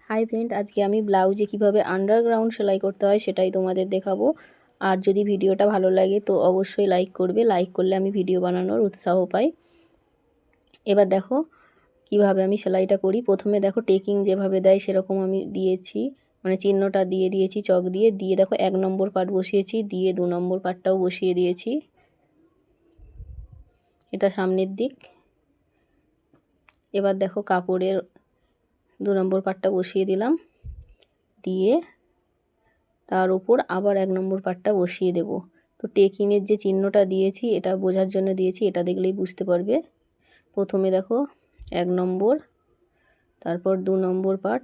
Hi friend, আজকে আমি ব্লাউজে কিভাবে আন্ডারগ্রাউন্ড সেলাই করতে হয় সেটাই তোমাদের দেখাবো। আর যদি ভিডিওটা ভালো লাগে তো অবশ্যই লাইক করবে, লাইক করলে আমি ভিডিও বানানোর উৎসাহ পাই। এবার দেখো কিভাবে আমি সেলাইটা করি। প্রথমে দেখো টেকিং যেভাবে দেয় সেরকম আমি দিয়েছি, মানে চিহ্নটা দিয়ে দিয়েছি চক দিয়ে দেখো 1 নম্বর পার্ট বসিয়েছি, দিয়ে 2 নম্বর পার্টটাও বসিয়ে দিয়েছি। এটা সামনের দিক। এবার দেখো কাপড়ের 2 নম্বর পার্টটা বসিয়ে দিলাম, দিয়ে তার উপর আবার 1 নম্বর পার্টটা বসিয়ে দেব। তো টেকিংয়ের যে চিহ্নটা দিয়েছি এটা বোঝার জন্য দিয়েছি, এটা দেখলেই বুঝতে পারবে। প্রথমে দেখো 1 নম্বর, তারপর 2 নম্বর পার্ট,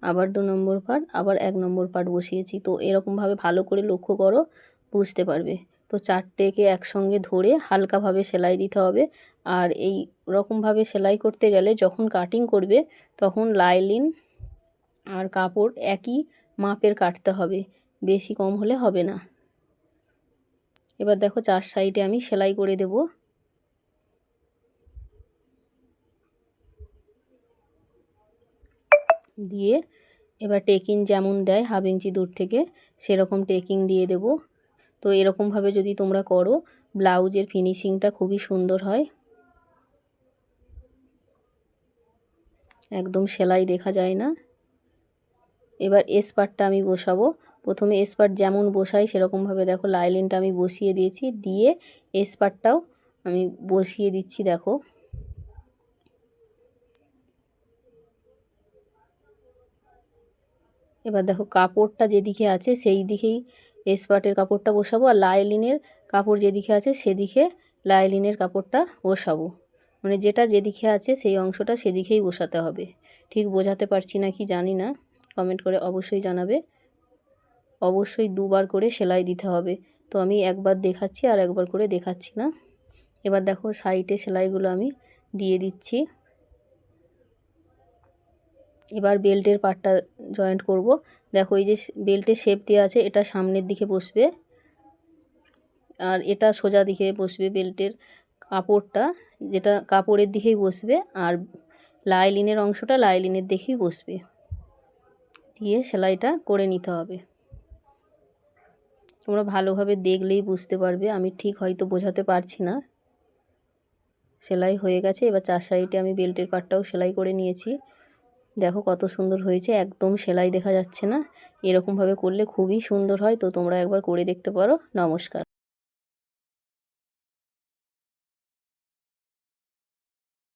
আবার 2 নম্বর পার্ট, আবার 1 নম্বর পার্ট বসিয়েছি। তো এরকমভাবে ভালো করে লক্ষ্য করো, বুঝতে পারবে। তো চারটেকে একসঙ্গে ধরে হালকাভাবে সেলাই দিতে হবে। আর এই রকমভাবে সেলাই করতে গেলে যখন কাটিং করবে তখন লাইনিং আর কাপড় একই মাপের কাটতে হবে, বেশি কম হলে হবে না। এবার দেখো 4 সাইডে আমি সেলাই করে দেব। দিয়ে এবার টেকিং যেমন দেয় 1/2 ইঞ্চি দূর থেকে সেরকম টেকিং দিয়ে দেব। তো এরকমভাবে যদি তোমরা করো ব্লাউজের ফিনিশিংটা খুবই সুন্দর হয়, একদম সেলাই দেখা যায় না। এবার এস পার্টটা আমি বসাবো। প্রথমে এস পার্ট যেমন বসাই সেরকমভাবে দেখো লাইনিংটা আমি বসিয়ে দিয়েছি, দিয়ে এস পার্টটাও আমি বসিয়ে দিচ্ছি। দেখো এবার দেখো কাপড়টা যেদিকে আছে সেই দিকেই এস পার্টের কাপড়টা বসাবো, আর লাইনিংয়ের কাপড় যেদিকে আছে সেদিকে লাইনিংয়ের কাপড়টা বসাবো। মানে যেটা যেদিকে আছে সেই অংশটা সেদিকেই বসাতে হবে। ঠিক বোঝাতে পারছি না কি জানি না, কমেন্ট করে অবশ্যই জানাবে। অবশ্যই 2 বার করে সেলাই দিতে হবে। তো আমি একবার দেখাচ্ছি আর একবার করে দেখাচ্ছি না। এবার দেখো সাইডে সেলাইগুলো আমি দিয়ে দিচ্ছি। এবার বেল্টের পার্টটা জয়েন্ট করব। দেখো এই যে বেল্টের শেপ দেওয়া আছে এটা সামনের দিকে বসবে আর এটা সোজা দিকে বসবে। বেল্টের কাপড়টা যেটা কাপড়ের দিকেই বসবে, আর লাইনিংয়ের অংশটা লাইনিংয়ের দিকেই বসবে। দিয়ে সেলাইটা করে নিতে হবে। তোমরা ভালোভাবে দেখলেই বুঝতে পারবে, আমি ঠিক হয়তো বোঝাতে পারছি না। সেলাই হয়ে গেছে। এবার 4 সাইডে আমি বেল্টের পার্টটাও সেলাই করে নিয়েছি। দেখো কত সুন্দর হয়েছে, একদম সেলাই দেখা যাচ্ছে না। এরকমভাবে করলে খুবই সুন্দর হয়। তো তোমরা একবার করে দেখতে পারো। নমস্কার।